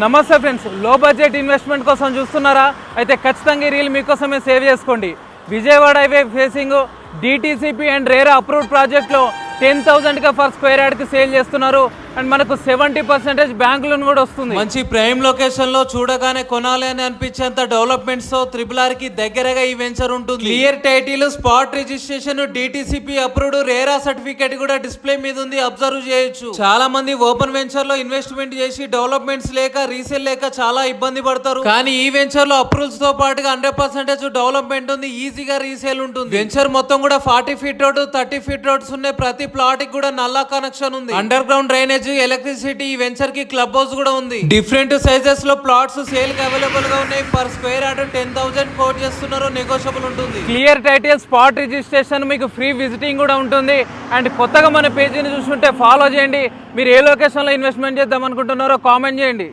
నమస్తే ఫ్రెండ్స్, లో budget investment కోసం చూస్తున్నారా? అయితే ఖచ్చితంగా ఈ రీల్ మీకోసమే సేవ్ చేసుకోండి. Vijayawada highway facing DTCP and RERA approved ప్రాజెక్ట్లో 10,000 ఫర్ స్క్వేర్ యార్డ్కి సేల్ చేస్తున్నారు. అండ్ మనకు 70% బ్యాంక్ లోన్ కూడా వస్తుంది. మంచి ప్రైమ్ లొకేషన్ లో చూడగానే కొనాలి అని అనిపించేంత డెవలప్మెంట్స్ తో RRR కి దగ్గరగా ఈ వెంచర్ ఉంటుంది. Clear title, spot registration, DTCP approved, RERA certificate కూడా డిస్ప్లే మీద ఉంది, అబ్జర్వ్ చేయొచ్చు. చాలా మంది ఓపెన్ వెంచర్ లో ఇన్వెస్ట్మెంట్ చేసి డెవలప్మెంట్స్ లేక రీసేల్ లేక చాలా ఇబ్బంది పడతారు. కానీ ఈ వెంచర్ లో అప్రూవల్స్ తో పాటుగా 100% డెవలప్మెంట్ ఉంది, ఈజీగా రీసేల్ ఉంటుంది. వెంచర్ మొత్తం కూడా 40 ఫీట్ రోడ్, 30 ఫీట్ రోడ్స్ ఉన్నాయి. ప్రతి ప్లాట్ కి కూడా నల్లా కనెక్షన్ ఉంది. అండర్ గ్రౌండ్ డ్రైనేజ్, ఎలక్ట్రిసిటీ, ఈ వెంచర్ కి క్లబ్ హౌస్ కూడా ఉంది. డిఫరెంట్ సైజెస్ లో ప్లాట్స్ సేల్ కి అవైలబుల్ గా ఉన్నాయి. పర్ స్క్వేర్ యార్డ్ 10,000 కోట్ చేస్తున్నారు, నెగోషియబుల్ ఉంటుంది. క్లియర్ టైటిల్, స్పాట్ రిజిస్ట్రేషన్, మీకు ఫ్రీ విజిటింగ్ కూడా ఉంటుంది. అండ్ కొత్తగా మన పేజీని చూస్తుంటే ఫాలో చేయండి. మీరు ఏ లొకేషన్ లో ఇన్వెస్ట్మెంట్ చేద్దాం అనుకుంటున్నారో కామెంట్ చేయండి.